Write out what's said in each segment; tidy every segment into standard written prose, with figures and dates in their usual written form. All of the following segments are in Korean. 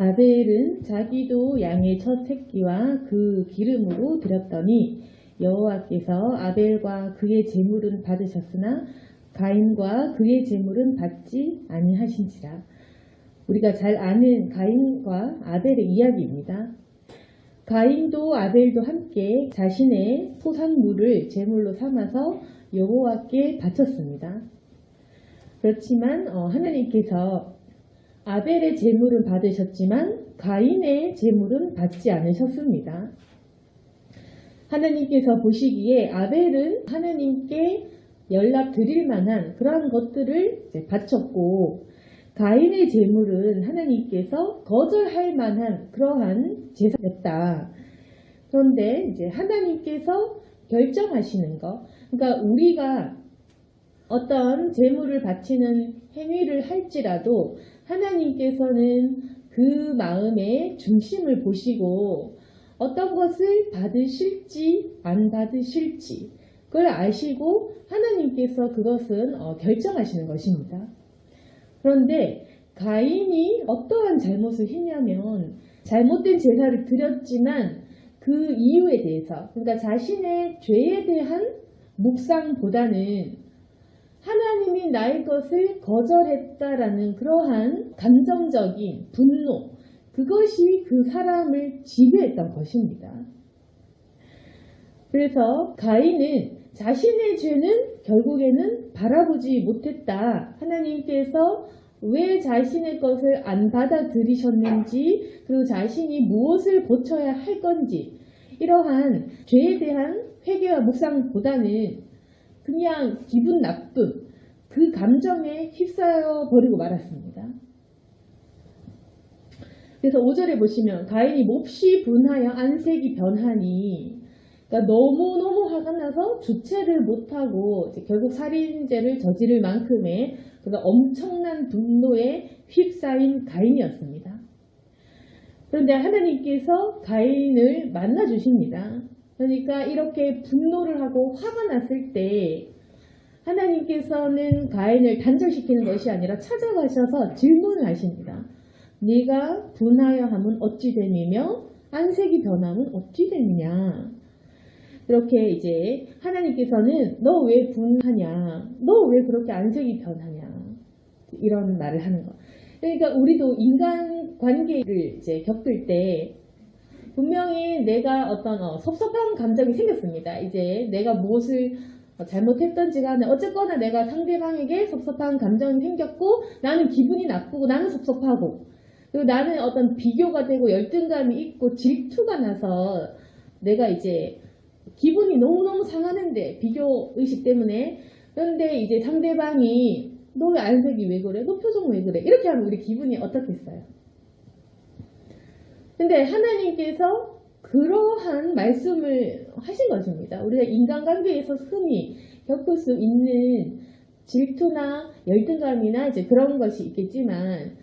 아벨은 자기도 양의 첫 새끼와 그 기름으로 드렸더니 여호와께서 아벨과 그의 제물은 받으셨으나 가인과 그의 제물은 받지 아니하신지라. 우리가 잘 아는 가인과 아벨의 이야기입니다. 가인도 아벨도 함께 자신의 소산물을 제물로 삼아서 여호와께 바쳤습니다. 그렇지만 하나님께서 아벨의 제물은 받으셨지만 가인의 제물은 받지 않으셨습니다. 하나님께서 보시기에 아벨은 하나님께 연락 드릴 만한 그러한 것들을 바쳤고, 가인의 제물은 하나님께서 거절할 만한 그러한 제사였다. 그런데 이제 하나님께서 결정하시는 것, 그러니까 우리가 어떤 제물을 바치는 행위를 할지라도 하나님께서는 그 마음의 중심을 보시고 어떤 것을 받으실지 안 받으실지 그걸 아시고 하나님께서 그것은 결정하시는 것입니다. 그런데 가인이 어떠한 잘못을 했냐면, 잘못된 제사를 드렸지만 그 이유에 대해서, 그러니까 자신의 죄에 대한 묵상보다는 하나님이 나의 것을 거절했다라는 그러한 감정적인 분노, 그것이 그 사람을 지배했던 것입니다. 그래서 가인은 자신의 죄는 결국에는 바라보지 못했다. 하나님께서 왜 자신의 것을 안 받아들이셨는지, 그리고 자신이 무엇을 고쳐야 할 건지, 이러한 죄에 대한 회개와 묵상보다는 그냥 기분 나쁨, 그 감정에 휩싸여 버리고 말았습니다. 그래서 5절에 보시면 가인이 몹시 분하여 안색이 변하니, 그러니까 너무너무 화가 나서 주체를 못하고 결국 살인죄를 저지를 만큼의 엄청난 분노에 휩싸인 가인이었습니다. 그런데 하나님께서 가인을 만나 주십니다. 그러니까 이렇게 분노를 하고 화가 났을 때 하나님께서는 가인을 단절시키는 것이 아니라 찾아가셔서 질문을 하십니다. 네가 분하여 함은 어찌 됨이며 안색이 변함은 어찌 됨이냐. 이렇게 이제 하나님께서는 너 왜 분하냐, 너 왜 그렇게 안색이 변하냐, 이런 말을 하는 거. 그러니까 우리도 인간 관계를 이제 겪을 때 분명히 내가 어떤 섭섭한 감정이 생겼습니다. 이제 내가 무엇을 잘못했던지 간에 어쨌거나 내가 상대방에게 섭섭한 감정이 생겼고, 나는 기분이 나쁘고 나는 섭섭하고, 그리고 나는 어떤 비교가 되고 열등감이 있고 질투가 나서 내가 이제 기분이 너무너무 상하는데, 비교의식 때문에. 그런데 이제 상대방이 너 왜 안색이 왜 그래? 너 표정 왜 그래? 이렇게 하면 우리 기분이 어떻겠어요? 근데 하나님께서 그러한 말씀을 하신 것입니다. 우리가 인간관계에서 흔히 겪을 수 있는 질투나 열등감이나 이제 그런 것이 있겠지만,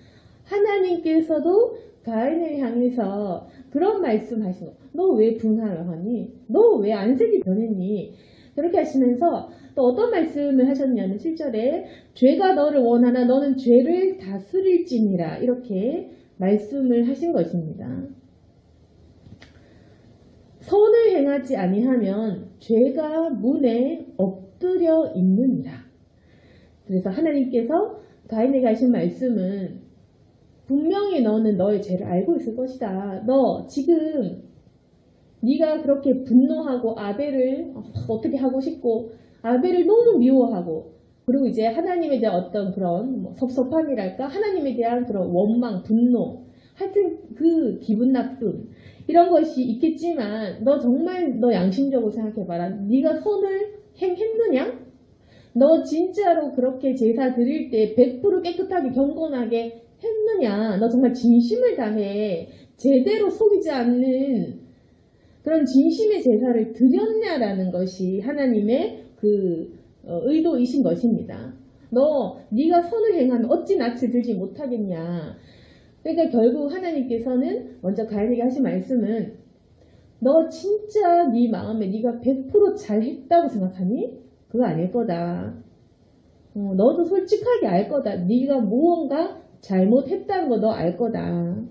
하나님께서도 가인을 향해서 그런 말씀 하신 거. 너 왜 분하려 하니? 너 왜 안색이 변했니? 그렇게 하시면서 또 어떤 말씀을 하셨냐면 7절에 죄가 너를 원하나 너는 죄를 다스릴지니라, 이렇게 말씀을 하신 것입니다. 선을 행하지 아니하면 죄가 문에 엎드려 있느니라. 그래서 하나님께서 가인에게 하신 말씀은 분명히 너는 너의 죄를 알고 있을 것이다. 너 지금 네가 그렇게 분노하고 아벨을 어떻게 하고 싶고 아벨을 너무 미워하고, 그리고 이제 하나님에 대한 어떤 그런 섭섭함이랄까, 하나님에 대한 그런 원망, 분노, 하여튼 그 기분 나쁨, 이런 것이 있겠지만 너 정말 너 양심적으로 생각해봐라. 네가 선을 행했느냐? 너 진짜로 그렇게 제사 드릴 때 100% 깨끗하게 경건하게 했느냐? 너 정말 진심을 다해 제대로 속이지 않는 그런 진심의 제사를 드렸냐라는 것이 하나님의 그 의도이신 것입니다. 네가 선을 행하면 어찌 낯을 들지 못하겠냐. 그러니까 결국 하나님께서는 먼저 가인에게 하신 말씀은 너 진짜 네 마음에 네가 100% 잘했다고 생각하니? 그거 아닐 거다. 너도 솔직하게 알 거다. 네가 무언가 잘못했다는 거 너 알 거다.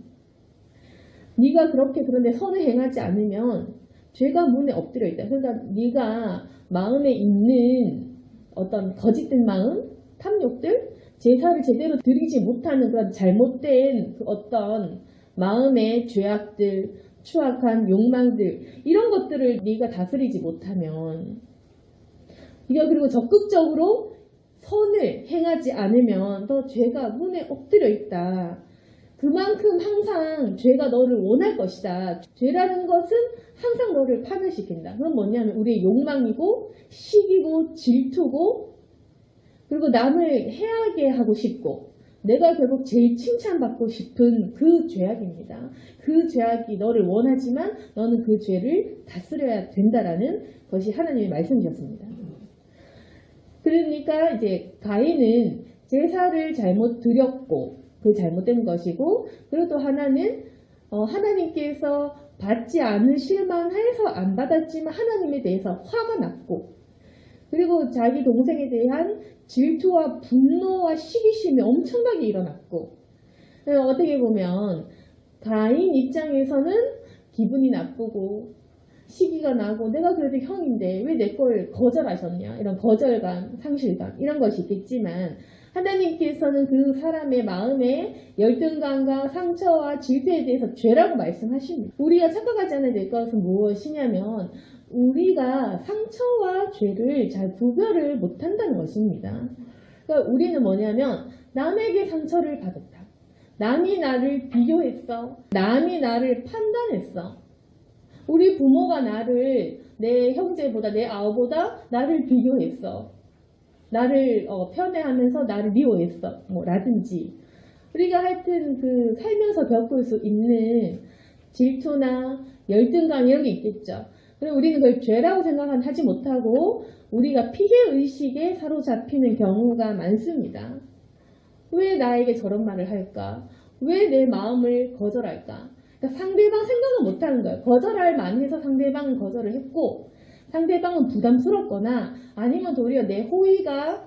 네가 그렇게 그런데 선을 행하지 않으면 죄가 문에 엎드려 있다. 그러니까 네가 마음에 있는 어떤 거짓된 마음, 탐욕들, 제사를 제대로 드리지 못하는 그런 잘못된 그 어떤 마음의 죄악들, 추악한 욕망들 이런 것들을 네가 다스리지 못하면 네가 그리고 적극적으로 선을 행하지 않으면 너 죄가 문에 엎드려 있다. 그만큼 항상 죄가 너를 원할 것이다. 죄라는 것은 항상 너를 파멸시킨다. 그건 뭐냐면 우리의 욕망이고 시기고 질투고 그리고 남을 해하게 하고 싶고 내가 결국 제일 칭찬받고 싶은 그 죄악입니다. 그 죄악이 너를 원하지만 너는 그 죄를 다스려야 된다라는 것이 하나님의 말씀이셨습니다. 그러니까 이제 가인은 제사를 잘못 드렸고 그 잘못된 것이고 그리고 또 하나는 하나님께서 받지 않으실 만해서 안 받았지만 하나님에 대해서 화가 났고 그리고 자기 동생에 대한 질투와 분노와 시기심이 엄청나게 일어났고 어떻게 보면 가인 입장에서는 기분이 나쁘고 시기가 나고 내가 그래도 형인데 왜 내 걸 거절하셨냐 이런 거절감, 상실감 이런 것이 있겠지만 하나님께서는 그 사람의 마음의 열등감과 상처와 질투에 대해서 죄라고 말씀하십니다. 우리가 착각하지 않아야 될 것은 무엇이냐면 우리가 상처와 죄를 잘 구별을 못한다는 것입니다. 그러니까 우리는 뭐냐면 남에게 상처를 받았다. 남이 나를 비교했어. 남이 나를 판단했어. 우리 부모가 나를 내 형제보다 내 아우보다 나를 비교했어. 나를 편애하면서 나를 미워했어. 라든지 우리가 하여튼 그 살면서 겪을 수 있는 질투나 열등감 이런 게 있겠죠. 그리고 우리는 그걸 죄라고 생각하지 못하고 우리가 피해의식에 사로잡히는 경우가 많습니다. 왜 나에게 저런 말을 할까? 왜 내 마음을 거절할까? 그러니까 상대방 생각을 못하는 거예요. 거절할 만해서 상대방은 거절을 했고 상대방은 부담스럽거나 아니면 도리어 내 호의가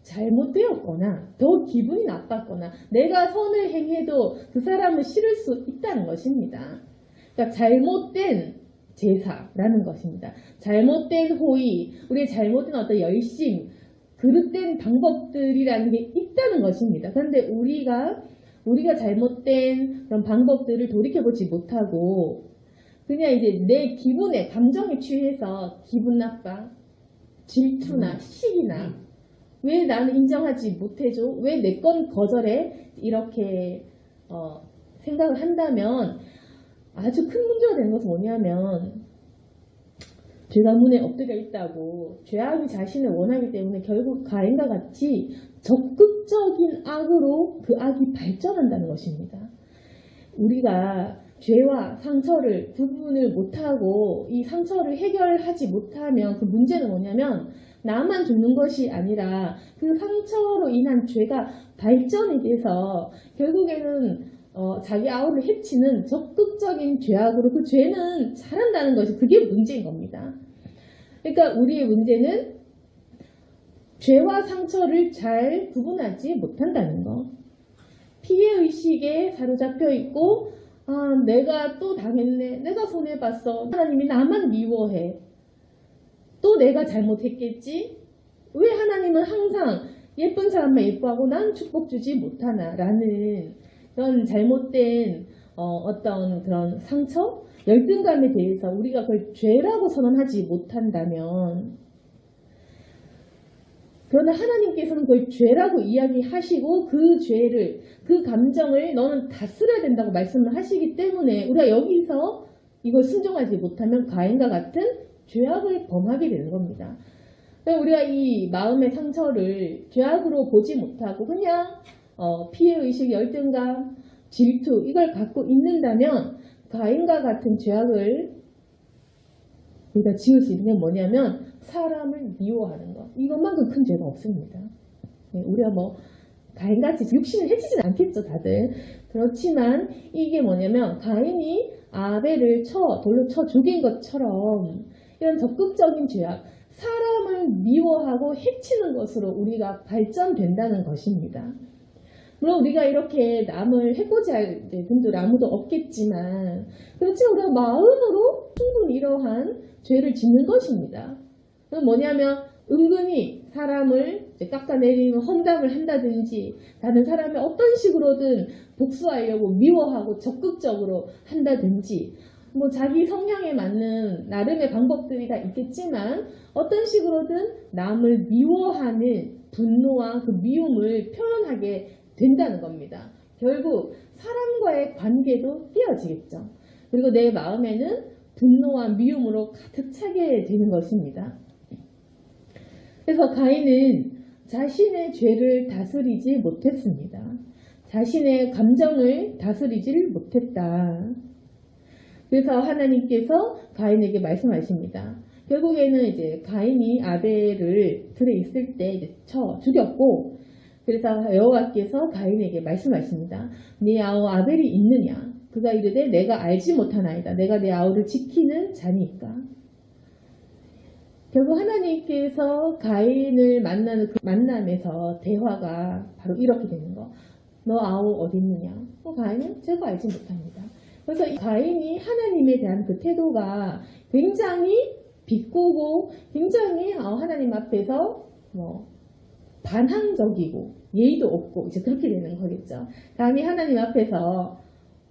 잘못되었거나 더 기분이 나빴거나 내가 선을 행해도 그 사람을 싫을 수 있다는 것입니다. 그러니까 잘못된 제사라는 것입니다. 잘못된 호의, 우리의 잘못된 어떤 열심, 그릇된 방법들이라는 게 있다는 것입니다. 그런데 우리가 잘못된 그런 방법들을 돌이켜보지 못하고 그냥 이제 내 기분에 감정에 취해서 기분 나빠, 질투나 시기나 왜 나는 인정하지 못해줘? 왜 내 건 거절해? 이렇게 생각을 한다면 아주 큰 문제가 되는 것은 뭐냐면 죄가 문에 엎드려 있다고 죄악이 자신을 원하기 때문에 결국 가인과 같이 적극적인 악으로 그 악이 발전한다는 것입니다. 우리가 죄와 상처를 구분을 못하고 이 상처를 해결하지 못하면 그 문제는 뭐냐면 나만 죽는 것이 아니라 그 상처로 인한 죄가 발전이 돼서 결국에는 자기 아우를 해치는 적극적인 죄악으로 그 죄는 자란다는 것이 그게 문제인 겁니다. 그러니까 우리의 문제는 죄와 상처를 잘 구분하지 못한다는 거. 피해의식에 사로잡혀 있고 내가 또 당했네. 내가 손해봤어. 하나님이 나만 미워해. 또 내가 잘못했겠지? 왜 하나님은 항상 예쁜 사람만 예뻐하고 난 축복 주지 못하나? 라는 그런 잘못된 어떤 그런 상처, 열등감에 대해서 우리가 그걸 죄라고 선언하지 못한다면 그러나 하나님께서는 그걸 죄라고 이야기하시고 그 죄를, 그 감정을 너는 다스려야 된다고 말씀을 하시기 때문에 우리가 여기서 이걸 순종하지 못하면 가인과 같은 죄악을 범하게 되는 겁니다. 우리가 이 마음의 상처를 죄악으로 보지 못하고 그냥 피해의식, 열등감, 질투 이걸 갖고 있는다면 가인과 같은 죄악을 우리가 지을 수 있는 게 뭐냐면 사람을 미워하는 것. 이것만큼 큰 죄가 없습니다. 우리가 가인같이 육신을 해치진 않겠죠 다들. 그렇지만 이게 뭐냐면 가인이 아벨을 돌로 쳐 죽인 것처럼 이런 적극적인 죄악, 사람을 미워하고 해치는 것으로 우리가 발전된다는 것입니다. 물론 우리가 이렇게 남을 해코지할 분들 아무도 없겠지만 그렇지만 우리가 마음으로 충분히 이러한 죄를 짓는 것입니다. 그건 뭐냐면 은근히 사람을 깎아내리는 험담을 한다든지 다른 사람이 어떤 식으로든 복수하려고 미워하고 적극적으로 한다든지 뭐 자기 성향에 맞는 나름의 방법들이 다 있겠지만 어떤 식으로든 남을 미워하는 분노와 그 미움을 표현하게 된다는 겁니다. 결국 사람과의 관계도 깨어지겠죠. 그리고 내 마음에는 분노와 미움으로 가득 차게 되는 것입니다. 그래서 가인은 자신의 죄를 다스리지 못했습니다. 자신의 감정을 다스리질 못했다. 그래서 하나님께서 가인에게 말씀하십니다. 결국에는 이제 가인이 아벨을 들에 있을 때 이제 쳐 죽였고, 그래서 여호와께서 가인에게 말씀하십니다. 네 아우 아벨이 있느냐? 그가 이르되 내가 알지 못하나이다. 내가 내 아우를 지키는 자니까. 결국 하나님께서 가인을 만나는 그 만남에서 대화가 바로 이렇게 되는 거. 너 아우 어디 있느냐? 가인은 제가 알지 못합니다. 그래서 이 가인이 하나님에 대한 그 태도가 굉장히 비꼬고 굉장히 하나님 앞에서 반항적이고 예의도 없고 이제 그렇게 되는 거겠죠. 감히 하나님 앞에서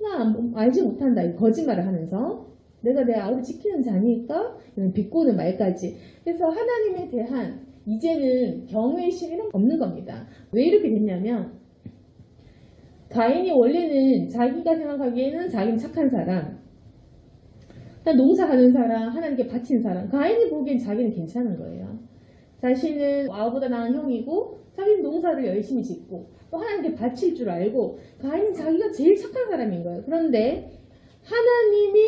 나 알지 못한다 이 거짓말을 하면서 내가 내 아우를 지키는 자니까 이런 비꼬는 말까지. 그래서 하나님에 대한 이제는 경외심이 없는 겁니다. 왜 이렇게 됐냐면 가인이 원래는 자기가 생각하기에는 자기는 착한 사람, 농사하는 사람, 하나님께 바친 사람. 가인이 보기엔 자기는 괜찮은 거예요. 자신은 아우보다 나은 형이고 자기는 농사를 열심히 짓고 또 하나님께 바칠 줄 알고 가인은 자기가 제일 착한 사람인 거예요. 그런데 하나님이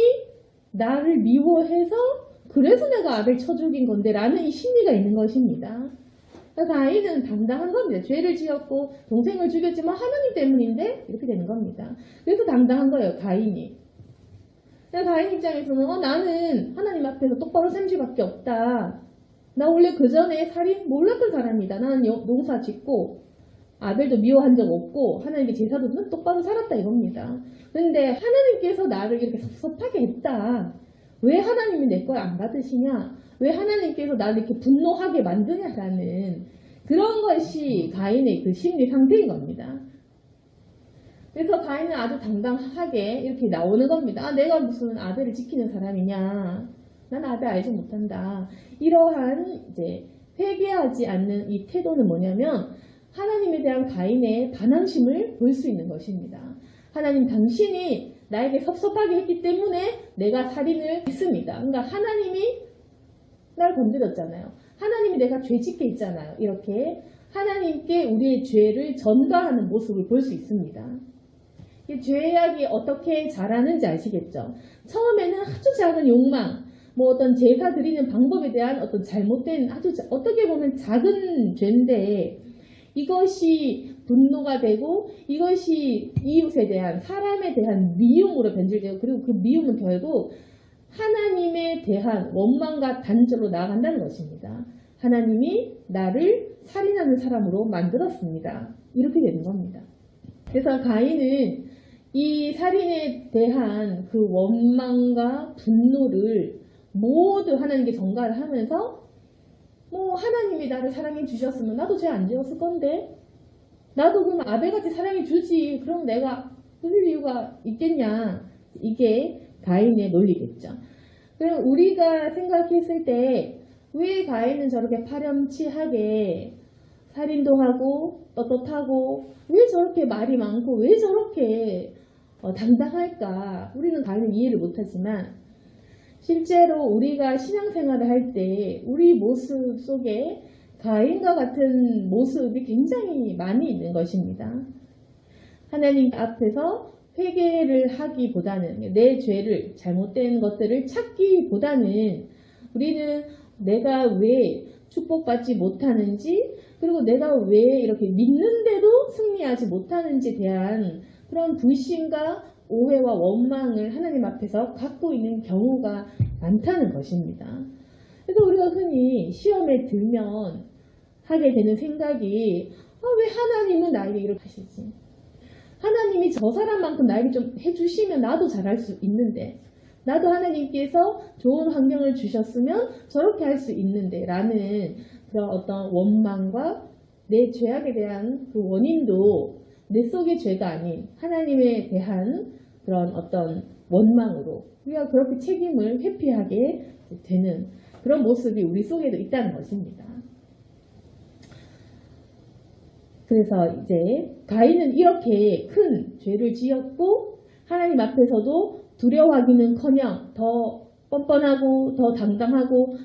나를 미워해서 그래서 내가 아벨 쳐 죽인 건데 라는 이 심리가 있는 것입니다. 가인은 당당한 겁니다. 죄를 지었고 동생을 죽였지만 하나님 때문인데 이렇게 되는 겁니다. 그래서 당당한 거예요. 가인이. 가인 입장에서는 나는 하나님 앞에서 똑바로 살 수밖에 없다. 나 원래 그 전에 살인 몰랐던 사람이다. 나는 농사 짓고 아벨도 미워한 적 없고 하나님께 제사도 똑바로 살았다 이겁니다. 그런데 하나님께서 나를 이렇게 섭섭하게 했다. 왜 하나님이 내 걸 안 받으시냐? 왜 하나님께서 나를 이렇게 분노하게 만드냐라는 그런 것이 가인의 그 심리 상태인 겁니다. 그래서 가인은 아주 당당하게 이렇게 나오는 겁니다. 내가 무슨 아벨을 지키는 사람이냐? 난 아벨 알지 못한다. 이러한 이제 회개하지 않는 이 태도는 뭐냐면 하나님에 대한 가인의 반항심을 볼 수 있는 것입니다. 하나님 당신이 나에게 섭섭하게 했기 때문에 내가 살인을 했습니다. 그러니까 하나님이 날 건드렸잖아요. 하나님이 내가 죄짓게 했잖아요. 이렇게 하나님께 우리의 죄를 전가하는 모습을 볼 수 있습니다. 이 죄악이 어떻게 자라는지 아시겠죠? 처음에는 아주 작은 욕망, 어떤 제사 드리는 방법에 대한 어떤 잘못된 아주 어떻게 보면 작은 죄인데 이것이 분노가 되고 이것이 이웃에 대한 사람에 대한 미움으로 변질되고 그리고 그 미움은 결국 하나님에 대한 원망과 단절로 나아간다는 것입니다. 하나님이 나를 살인하는 사람으로 만들었습니다. 이렇게 되는 겁니다. 그래서 가인은 이 살인에 대한 그 원망과 분노를 모두 하나님께 전가를 하면서 하나님이 나를 사랑해 주셨으면 나도 죄 안 지었을 건데 나도 그럼 아벨같이 사랑해 주지 그럼 내가 그럴 이유가 있겠냐. 이게 가인의 논리겠죠. 그럼 우리가 생각했을 때 왜 가인은 저렇게 파렴치하게 살인도 하고 떳떳하고 왜 저렇게 말이 많고 왜 저렇게 당당할까. 우리는 가인을 이해를 못하지만 실제로 우리가 신앙생활을 할 때 우리 모습 속에 가인과 같은 모습이 굉장히 많이 있는 것입니다. 하나님 앞에서 회개를 하기보다는 내 죄를 잘못된 것들을 찾기보다는 우리는 내가 왜 축복받지 못하는지 그리고 내가 왜 이렇게 믿는데도 승리하지 못하는지에 대한 그런 불신과 오해와 원망을 하나님 앞에서 갖고 있는 경우가 많다는 것입니다. 그래서 우리가 흔히 시험에 들면 하게 되는 생각이 왜 하나님은 나에게 이렇게 하시지? 하나님이 저 사람만큼 나에게 좀 해주시면 나도 잘할 수 있는데, 나도 하나님께서 좋은 환경을 주셨으면 저렇게 할 수 있는데 라는 그런 어떤 원망과 내 죄악에 대한 그 원인도 내 속의 죄가 아닌 하나님에 대한 그런 어떤 원망으로 우리가 그렇게 책임을 회피하게 되는 그런 모습이 우리 속에도 있다는 것입니다. 그래서 이제 가인은 이렇게 큰 죄를 지었고 하나님 앞에서도 두려워하기는커녕 더 뻔뻔하고 더 당당하고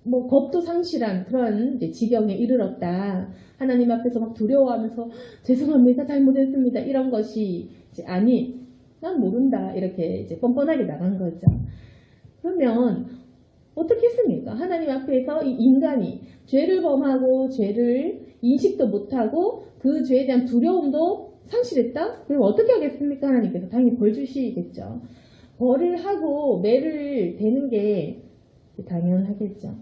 뭐 겁도 상실한 그런 이제 지경에 이르렀다. 하나님 앞에서 막 두려워하면서 죄송합니다, 잘못했습니다 이런 것이 이제 아니, 난 모른다 이렇게 이제 뻔뻔하게 나간 거죠. 그러면 어떻게 했습니까? 하나님 앞에서 이 인간이 죄를 범하고 죄를 인식도 못하고 그 죄에 대한 두려움도 상실했다? 그럼 어떻게 하겠습니까? 하나님께서 당연히 벌 주시겠죠. 벌을 하고 매를 대는 게 당연하겠죠.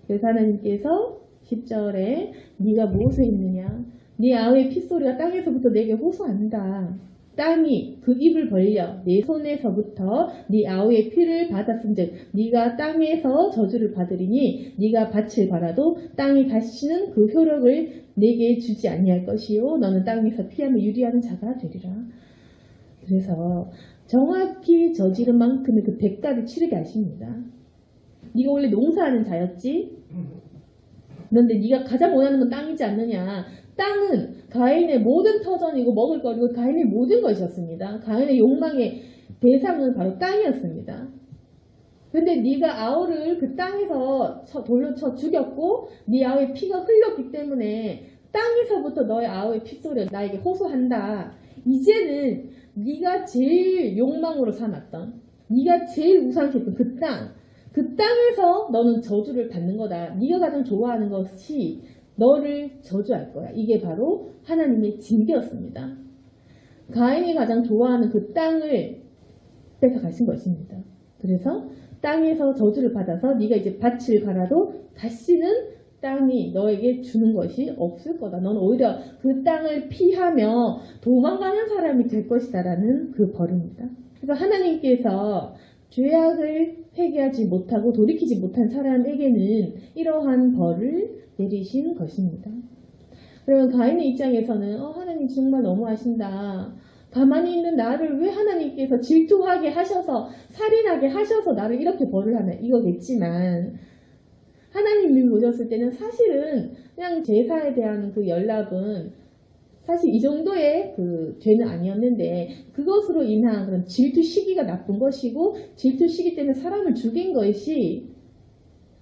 그래서 하나님께서 10절에 네가 무엇에 있느냐? 네 아우의 핏소리가 땅에서부터 내게 호소한다. 땅이 그 입을 벌려 네 손에서부터 네 아우의 피를 받았은즉 네가 땅에서 저주를 받으리니 네가 밭을 갈아도 땅이 다시는 그 효력을 내게 주지 아니할 것이요 너는 땅에서 피하며 유리하는 자가 되리라. 그래서 정확히 저지른 만큼의 그 대가를 치르게 하십니다. 네가 원래 농사하는 자였지? 그런데 네가 가장 원하는 건 땅이지 않느냐? 땅은 가인의 모든 터전이고 먹을 거리고 가인의 모든 것이었습니다. 가인의 욕망의 대상은 바로 땅이었습니다. 그런데 네가 아우를 그 땅에서 돌려쳐 죽였고 네 아우의 피가 흘렸기 때문에 땅에서부터 너의 아우의 핏소리가 나에게 호소한다. 이제는 네가 제일 욕망으로 삼았던, 네가 제일 우상시했던 그 땅에서 너는 저주를 받는 거다. 네가 가장 좋아하는 것이 너를 저주할 거야. 이게 바로 하나님의 징계였습니다. 가인이 가장 좋아하는 그 땅을 뺏어가신 것입니다. 그래서 땅에서 저주를 받아서 네가 이제 밭을 갈아도 다시는 땅이 너에게 주는 것이 없을 거다. 넌 오히려 그 땅을 피하며 도망가는 사람이 될 것이다 라는 그 벌입니다. 그래서 하나님께서 죄악을 회개하지 못하고 돌이키지 못한 사람에게는 이러한 벌을 내리신 것입니다. 그러면 가인의 입장에서는 하나님 정말 너무하신다. 가만히 있는 나를 왜 하나님께서 질투하게 하셔서 살인하게 하셔서 나를 이렇게 벌을 하나 이거겠지만 하나님이 보셨을 때는 사실은 그냥 제사에 대한 그 연락은 사실 이 정도의 그 죄는 아니었는데 그것으로 인한 그런 질투 시기가 나쁜 것이고 질투 시기 때문에 사람을 죽인 것이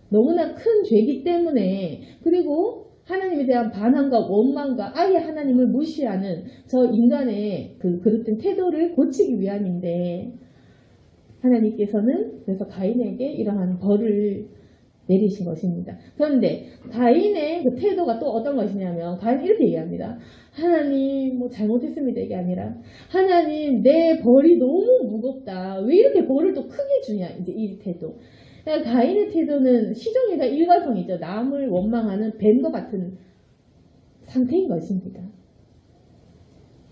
너무나 큰 죄이기 때문에 그리고 하나님에 대한 반항과 원망과 아예 하나님을 무시하는 저 인간의 그 그릇된 태도를 고치기 위함인데 하나님께서는 그래서 가인에게 이러한 벌을 내리신 것입니다. 그런데 가인의 그 태도가 또 어떤 것이냐면 가인이 이렇게 얘기합니다. 하나님 뭐 잘못했습니다 이게 아니라 하나님 내 벌이 너무 무겁다. 왜 이렇게 벌을 또 크게 주냐 이제 이 태도. 그러니까 가인의 태도는 시종일관 일관성이죠. 남을 원망하는 뱀과 같은 상태인 것입니다.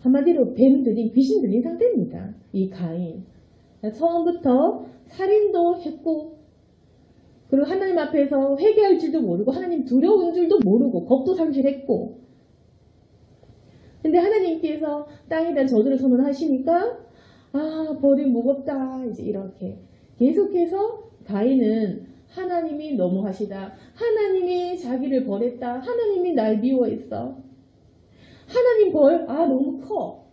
한마디로 뱀 들린 귀신 들린 상태입니다. 이 가인. 처음부터 살인도 했고 그리고 하나님 앞에서 회개할 줄도 모르고 하나님 두려운 줄도 모르고 겁도 상실했고 근데 하나님께서 땅에 대한 저주를 선언하시니까 벌이 무겁다 이제 이렇게 계속해서 가인은 하나님이 너무하시다. 하나님이 자기를 벌했다. 하나님이 날 미워했어. 하나님 벌 너무 커.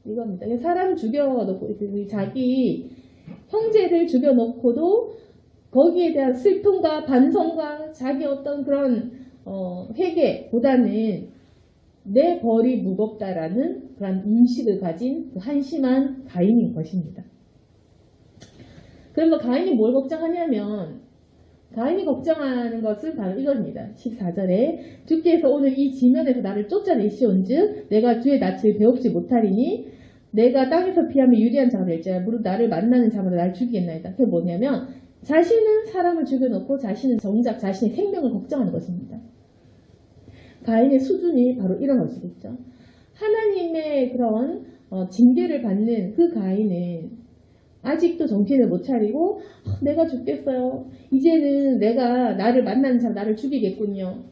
이겁니다. 사람 죽여놓고 자기 형제를 죽여놓고도 거기에 대한 슬픔과 반성과 자기 어떤 그런 회개보다는 내 벌이 무겁다라는 그런 인식을 가진 그 한심한 가인인 것입니다. 그러면 가인이 뭘 걱정하냐면 가인이 걱정하는 것은 바로 이겁니다. 14절에 주께서 오늘 이 지면에서 나를 쫓아내시온즉 내가 주의 낯을 배웁지 못하리니 내가 땅에서 피하며 유리한 자가 될지라 무릇 나를 만나는 자마다 나를 죽이겠나이다. 그게 뭐냐면 자신은 사람을 죽여놓고 자신은 정작 자신의 생명을 걱정하는 것입니다. 가인의 수준이 바로 이런 것이겠죠. 하나님의 그런 징계를 받는 그 가인은 아직도 정신을 못 차리고 내가 죽겠어요. 이제는 내가 나를 만나는 사람 나를 죽이겠군요.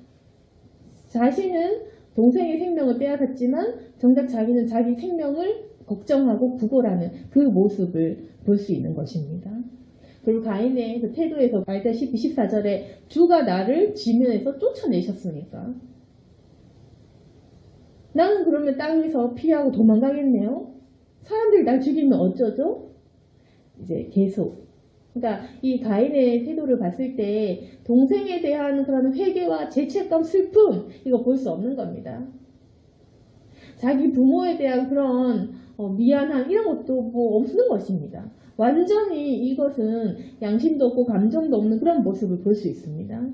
자신은 동생의 생명을 빼앗았지만 정작 자기는 자기 생명을 걱정하고 구걸하는 그 모습을 볼 수 있는 것입니다. 그리고 가인의 그 태도에서 알다시피 14절에 주가 나를 지면에서 쫓아내셨으니까 나는 그러면 땅에서 피하고 도망가겠네요. 사람들이 날 죽이면 어쩌죠? 이제 계속. 그러니까 이 가인의 태도를 봤을 때 동생에 대한 그런 회개와 죄책감, 슬픔 이거 볼 수 없는 겁니다. 자기 부모에 대한 그런 미안함 이런 것도 뭐 없는 것입니다. 완전히 이것은 양심도 없고 감정도 없는 그런 모습을 볼 수 있습니다.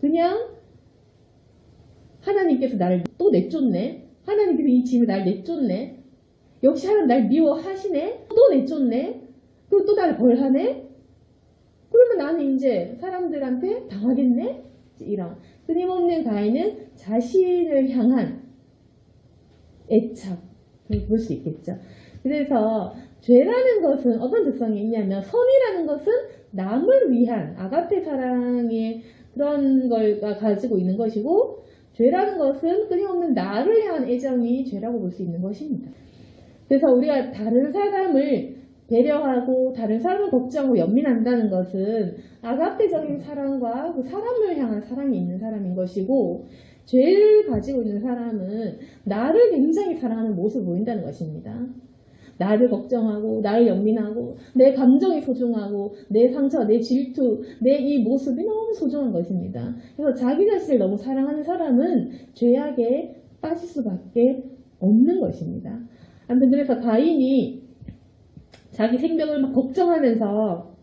그냥 하나님께서 나를 또 내쫓네. 하나님께서 이 짐을 날 내쫓네. 역시 하나님 날 미워하시네. 또 내쫓네. 그리고 또 나를 벌하네. 그러면 나는 이제 사람들한테 당하겠네. 이런 끊임없는 가인은 자신을 향한 애착을 볼 수 있겠죠. 그래서 죄라는 것은 어떤 특성이 있냐면 선이라는 것은 남을 위한 아가페 사랑의 그런 걸 가지고 있는 것이고 죄라는 것은 끊임없는 나를 향한 애정이 죄라고 볼 수 있는 것입니다. 그래서 우리가 다른 사람을 배려하고 다른 사람을 걱정하고 연민한다는 것은 아가페적인 사랑과 그 사람을 향한 사랑이 있는 사람인 것이고 죄를 가지고 있는 사람은 나를 굉장히 사랑하는 모습을 보인다는 것입니다. 나를 걱정하고 나를 연민하고 내 감정이 소중하고 내 상처, 내 질투, 내 이 모습이 너무 소중한 것입니다. 그래서 자기 자신을 너무 사랑하는 사람은 죄악에 빠질 수밖에 없는 것입니다. 아무튼 그래서 가인이 자기 생명을 막 걱정하면서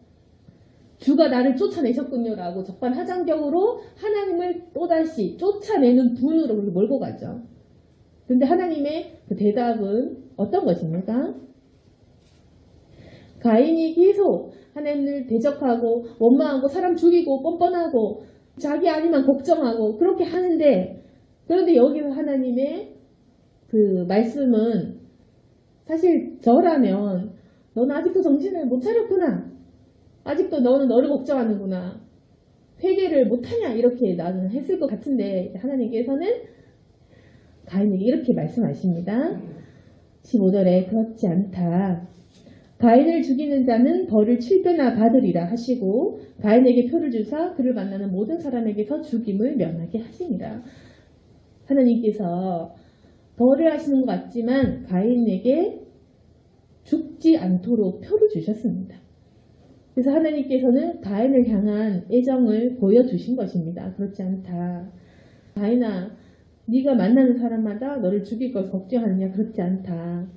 주가 나를 쫓아내셨군요 라고 적반하장격으로 하나님을 또다시 쫓아내는 분으로 그렇게 몰고 가죠. 근데 하나님의 그 대답은 어떤 것입니까? 가인이 계속 하나님을 대적하고 원망하고 사람 죽이고 뻔뻔하고 자기 아니만 걱정하고 그렇게 하는데 그런데 여기서 하나님의 그 말씀은 사실 저라면 너는 아직도 정신을 못 차렸구나. 아직도 너는 너를 걱정하는구나. 회개를 못하냐 이렇게 나는 했을 것 같은데 하나님께서는 가인에게 이렇게 말씀하십니다. 15절에 그렇지 않다. 가인을 죽이는 자는 벌을 7배나 받으리라 하시고 가인에게 표를 주사 그를 만나는 모든 사람에게서 죽임을 면하게 하시니라. 하나님께서 벌을 하시는 것 같지만 가인에게 죽지 않도록 표를 주셨습니다. 그래서 하나님께서는 가인을 향한 애정을 보여주신 것입니다. 그렇지 않다. 가인아, 네가 만나는 사람마다 너를 죽일 걸 걱정하느냐? 그렇지 않다.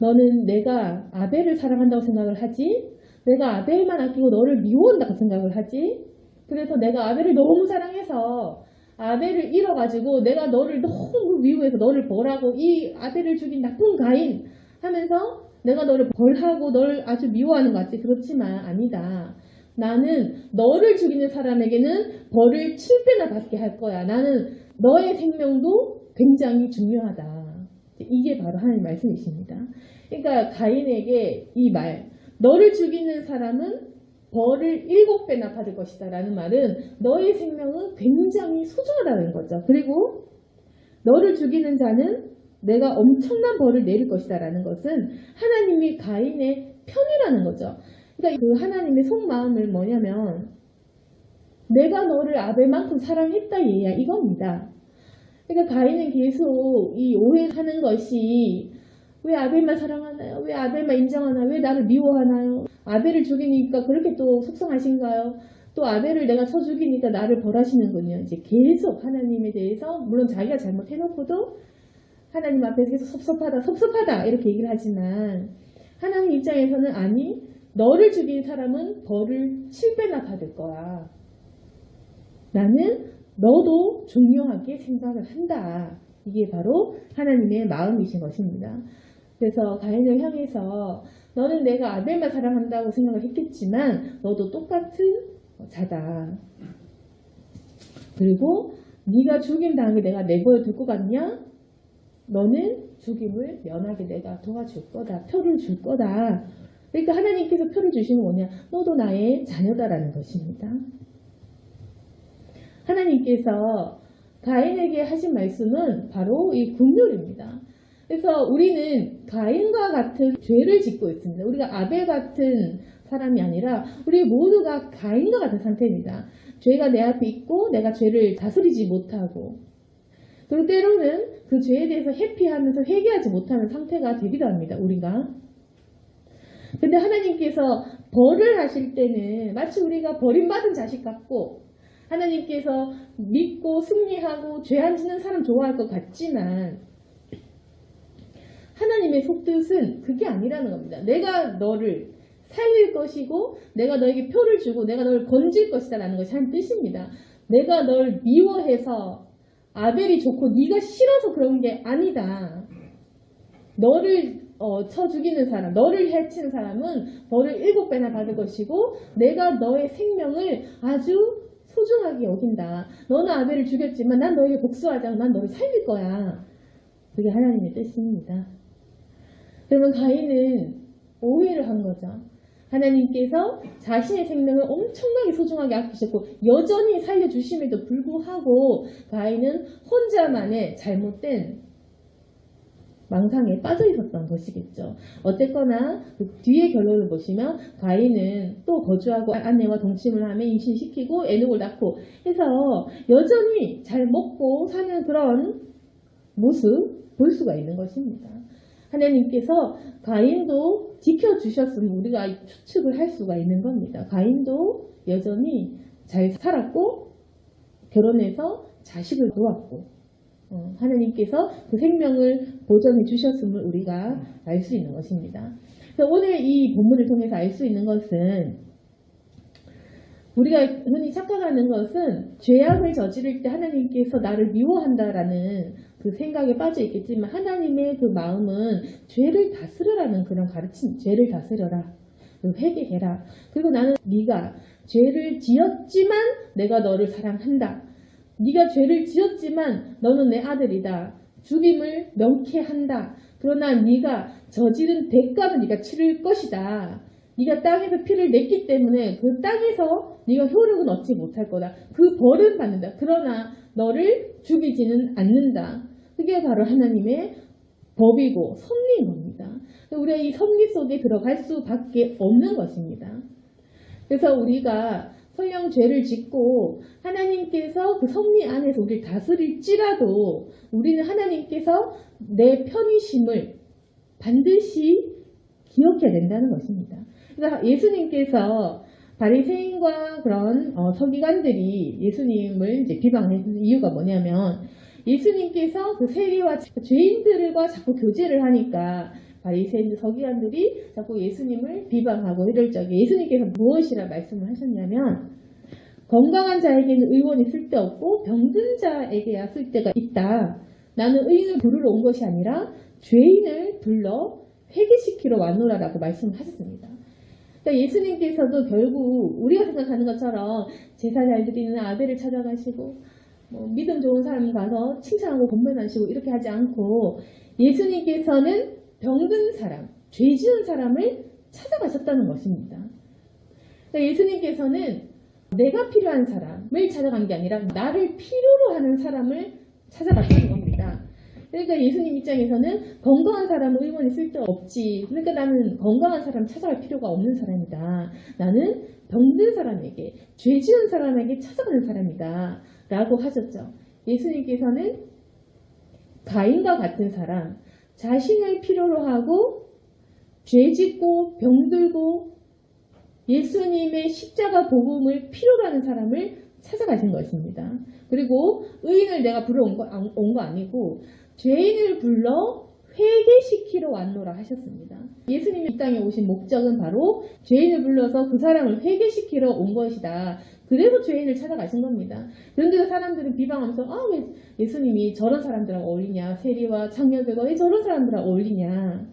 너는 내가 아벨을 사랑한다고 생각을 하지? 내가 아벨만 아끼고 너를 미워한다고 생각을 하지? 그래서 내가 아벨을 너무 사랑해서 아벨을 잃어가지고 내가 너를 너무 미워해서 너를 벌하고 이 아벨을 죽인 나쁜 가인 하면서 내가 너를 벌하고 너를 아주 미워하는 것 같지? 그렇지만 아니다. 나는 너를 죽이는 사람에게는 벌을 7배나 받게 할 거야. 나는 너의 생명도 굉장히 중요하다. 이게 바로 하나님 말씀이십니다. 그러니까 가인에게 이 말, 너를 죽이는 사람은 벌을 7배나 받을 것이다 라는 말은 너의 생명은 굉장히 소중하다는 거죠. 그리고 너를 죽이는 자는 내가 엄청난 벌을 내릴 것이다 라는 것은 하나님이 가인의 편이라는 거죠. 그러니까 그 하나님의 속마음을 뭐냐면 내가 너를 아벨만큼 사랑했다 얘야 이겁니다. 그러니까 가인은 계속 이 오해하는 것이 왜 아벨만 사랑하나요? 왜 아벨만 인정하나요? 왜 나를 미워하나요? 아벨을 죽이니까 그렇게 또 속상하신가요? 또 아벨을 내가 쳐 죽이니까 나를 벌하시는군요. 이제 계속 하나님에 대해서 물론 자기가 잘못해놓고도 하나님 앞에서 계속 섭섭하다 이렇게 얘기를 하지만 하나님 입장에서는 아니 너를 죽인 사람은 벌을 7배나 받을 거야. 나는 너도 중요하게 생각을 한다. 이게 바로 하나님의 마음이신 것입니다. 그래서 가인을 향해서 너는 내가 아벨만 사랑한다고 생각을 했겠지만 너도 똑같은 자다. 그리고 네가 죽임 당하게 내가 내버려 둘 것 같냐? 너는 죽임을 면하게 내가 도와줄 거다. 표를 줄 거다. 그러니까 하나님께서 표를 주시면 뭐냐? 너도 나의 자녀다라는 것입니다. 하나님께서 가인에게 하신 말씀은 바로 이 긍휼입니다. 그래서 우리는 가인과 같은 죄를 짓고 있습니다. 우리가 아벨 같은 사람이 아니라 우리 모두가 가인과 같은 상태입니다. 죄가 내 앞에 있고 내가 죄를 다스리지 못하고 그리고 때로는 그 죄에 대해서 회피하면서 회개하지 못하는 상태가 되기도 합니다. 우리가. 근데 하나님께서 벌을 하실 때는 마치 우리가 버림받은 자식 같고 하나님께서 믿고 승리하고 죄 안 짓는 사람 좋아할 것 같지만 하나님의 속뜻은 그게 아니라는 겁니다. 내가 너를 살릴 것이고 내가 너에게 표를 주고 내가 너를 건질 것이다 라는 것이 한 뜻입니다. 내가 널 미워해서 아벨이 좋고 네가 싫어서 그런 게 아니다. 너를 쳐 죽이는 사람, 너를 해치는 사람은 벌을 7배나 받을 것이고 내가 너의 생명을 아주 소중하게 여긴다. 너는 아벨을 죽였지만 난 너에게 복수하지 않고 난 너를 살릴 거야. 그게 하나님의 뜻입니다. 그러면 가인은 오해를 한 거죠. 하나님께서 자신의 생명을 엄청나게 소중하게 아끼셨고 여전히 살려주심에도 불구하고 가인은 혼자만의 잘못된 망상에 빠져 있었던 것이겠죠. 어쨌거나 그 뒤의 결론을 보시면 가인은 또 거주하고 아내와 동침을 하며 임신시키고 애누을 낳고 해서 여전히 잘 먹고 사는 그런 모습 볼 수가 있는 것입니다. 하나님께서 가인도 지켜주셨으면 우리가 추측을 할 수가 있는 겁니다. 가인도 여전히 잘 살았고 결혼해서 자식을 놓았고 하나님께서 그 생명을 보존해 주셨음을 우리가 알 수 있는 것입니다. 그래서 오늘 이 본문을 통해서 알 수 있는 것은 우리가 흔히 착각하는 것은 죄악을 저지를 때 하나님께서 나를 미워한다라는 그 생각에 빠져 있겠지만 하나님의 그 마음은 죄를 다스려라는 그런 가르침, 죄를 다스려라. 회개해라. 그리고 나는 네가 죄를 지었지만 내가 너를 사랑한다. 네가 죄를 지었지만 너는 내 아들이다. 죽임을 명쾌한다. 그러나 네가 저지른 대가는 네가 치를 것이다. 네가 땅에서 피를 냈기 때문에 그 땅에서 네가 효력은 얻지 못할 거다. 그 벌은 받는다. 그러나 너를 죽이지는 않는다. 그게 바로 하나님의 법이고 섭리인 겁니다. 우리가 이 섭리 속에 들어갈 수밖에 없는 것입니다. 그래서 우리가 설령 죄를 짓고 하나님께서 그 섭리 안에서 우리를 다스릴지라도 우리는 하나님께서 내 편이심을 반드시 기억해야 된다는 것입니다. 그래서 예수님께서 바리새인과 그런 서기관들이 예수님을 이제 비방하는 이유가 뭐냐면 예수님께서 그 세리와 죄인들과 자꾸 교제를 하니까 바리새인들 서기관들이 자꾸 예수님을 비방하고 이럴 적에 예수님께서 무엇이라 말씀을 하셨냐면 건강한 자에게는 의원이 쓸데없고 병든 자에게야 쓸데가 있다. 나는 의인을 부르러 온 것이 아니라 죄인을 불러 회개시키러 왔노라라고 말씀을 하셨습니다. 그러니까 예수님께서도 결국 우리가 생각하는 것처럼 제사 잘 드리는 아벨을 찾아가시고 믿음 좋은 사람 가서 칭찬하고 건면하시고 이렇게 하지 않고 예수님께서는 병든 사람, 죄 지은 사람을 찾아가셨다는 것입니다. 그러니까 예수님께서는 내가 필요한 사람을 찾아간 게 아니라 나를 필요로 하는 사람을 찾아갔다는 겁니다. 그러니까 예수님 입장에서는 건강한 사람은 의원이 쓸데없지. 그러니까 나는 건강한 사람 찾아갈 필요가 없는 사람이다. 나는 병든 사람에게, 죄 지은 사람에게 찾아가는 사람이다. 라고 하셨죠. 예수님께서는 가인과 같은 사람, 자신을 필요로 하고 죄 짓고 병들고 예수님의 십자가 복음을 필요로 하는 사람을 찾아가신 것입니다. 그리고 의인을 내가 부르러 온 거 아니고 죄인을 불러 회개시키러 왔노라 하셨습니다. 예수님이 이 땅에 오신 목적은 바로 죄인을 불러서 그 사람을 회개시키러 온 것이다. 그래서 죄인을 찾아가신 겁니다. 그런데 사람들은 비방하면서 왜 예수님이 저런 사람들하고 어울리냐, 세리와 창녀들과 왜 저런 사람들하고 어울리냐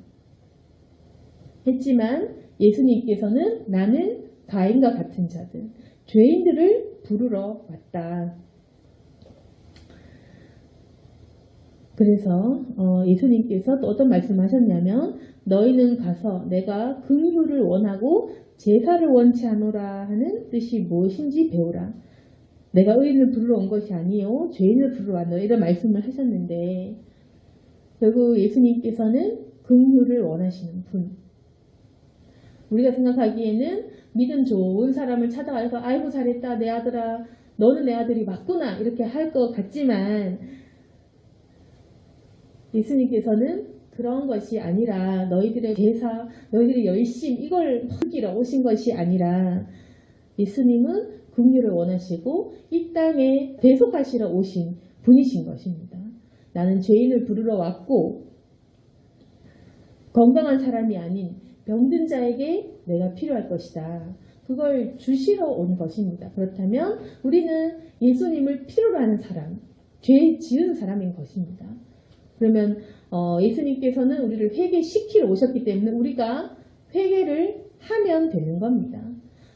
했지만 예수님께서는 나는 가인과 같은 자들, 죄인들을 부르러 왔다. 그래서 예수님께서 또 어떤 말씀을 하셨냐면 너희는 가서 내가 긍휼을 원하고 제사를 원치 않노라 하는 뜻이 무엇인지 배우라. 내가 의인을 부르러 온 것이 아니요 죄인을 부르러 왔노라 이런 말씀을 하셨는데 결국 예수님께서는 긍휼을 원하시는 분. 우리가 생각하기에는 믿음 좋은 사람을 찾아가서 아이고 잘했다 내 아들아 너는 내 아들이 맞구나 이렇게 할 것 같지만 예수님께서는 그런 것이 아니라 너희들의 제사, 너희들의 열심 이걸 먹이러 오신 것이 아니라 예수님은 긍휼을 원하시고 이 땅에 대속하시러 오신 분이신 것입니다. 나는 죄인을 부르러 왔고 건강한 사람이 아닌 병든 자에게 내가 필요할 것이다. 그걸 주시러 온 것입니다. 그렇다면 우리는 예수님을 필요로 하는 사람, 죄 지은 사람인 것입니다. 그러면 예수님께서는 우리를 회개시키러 오셨기 때문에 우리가 회개를 하면 되는 겁니다.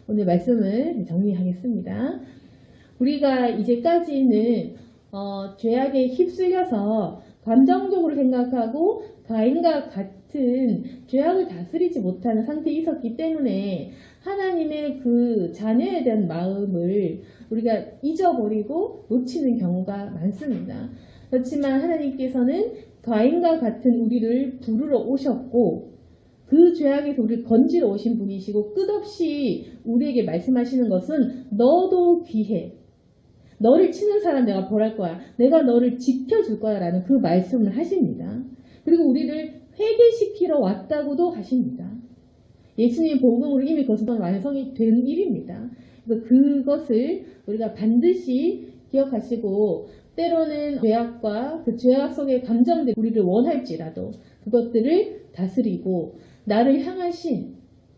오늘 말씀을 정리하겠습니다. 우리가 이제까지는 죄악에 휩쓸려서 감정적으로 생각하고 가인과 같은 죄악을 다스리지 못하는 상태에 있었기 때문에 하나님의 그 자녀에 대한 마음을 우리가 잊어버리고 놓치는 경우가 많습니다. 그렇지만 하나님께서는 가인과 같은 우리를 부르러 오셨고 그 죄악에서 우리를 건지러 오신 분이시고 끝없이 우리에게 말씀하시는 것은 너도 귀해. 너를 치는 사람 내가 벌할 거야. 내가 너를 지켜줄 거야 라는 그 말씀을 하십니다. 그리고 우리를 회개시키러 왔다고도 하십니다. 예수님의 복음으로 이미 그것은 완성이 된 일입니다. 그래서 그것을 우리가 반드시 기억하시고 때로는 죄악과 그 죄악 속의 감정들 우리를 원할지라도 그것들을 다스리고 나를 향하신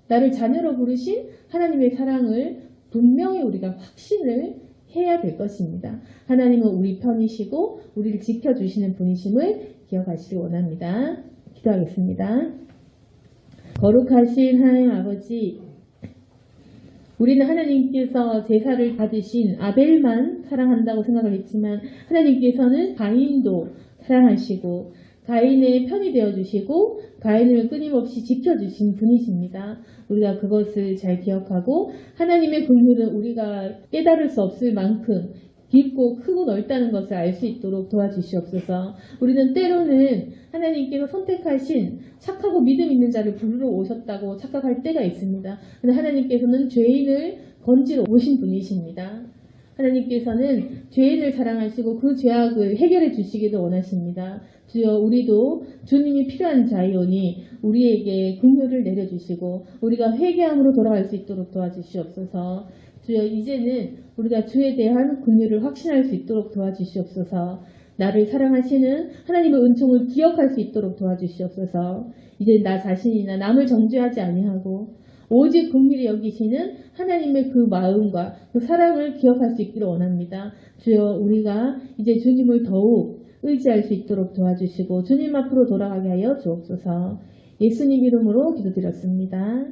나를 자녀로 부르신 하나님의 사랑을 분명히 우리가 확신을 해야 될 것입니다. 하나님은 우리 편이시고 우리를 지켜주시는 분이심을 기억하시기 원합니다. 기도하겠습니다. 거룩하신 하나님 아버지, 우리는 하나님께서 제사를 받으신 아벨만 사랑한다고 생각을 했지만 하나님께서는 가인도 사랑하시고 가인의 편이 되어주시고 가인을 끊임없이 지켜주신 분이십니다. 우리가 그것을 잘 기억하고 하나님의 긍휼은 우리가 깨달을 수 없을 만큼 깊고 크고 넓다는 것을 알 수 있도록 도와주시옵소서. 우리는 때로는 하나님께서 선택하신 착하고 믿음 있는 자를 부르러 오셨다고 착각할 때가 있습니다. 그런데 하나님께서는 죄인을 건지러 오신 분이십니다. 하나님께서는 죄인을 사랑하시고 그 죄악을 해결해 주시기도 원하십니다. 주여 우리도 주님이 필요한 자이오니 우리에게 긍휼을 내려주시고 우리가 회개함으로 돌아갈 수 있도록 도와주시옵소서. 주여 이제는 우리가 주에 대한 긍휼을 확신할 수 있도록 도와주시옵소서. 나를 사랑하시는 하나님의 은총을 기억할 수 있도록 도와주시옵소서. 이제 나 자신이나 남을 정죄하지 아니하고 오직 긍휼히 여기시는 하나님의 그 마음과 그 사랑을 기억할 수 있기를 원합니다. 주여 우리가 이제 주님을 더욱 의지할 수 있도록 도와주시고 주님 앞으로 돌아가게 하여 주옵소서. 예수님 이름으로 기도드렸습니다.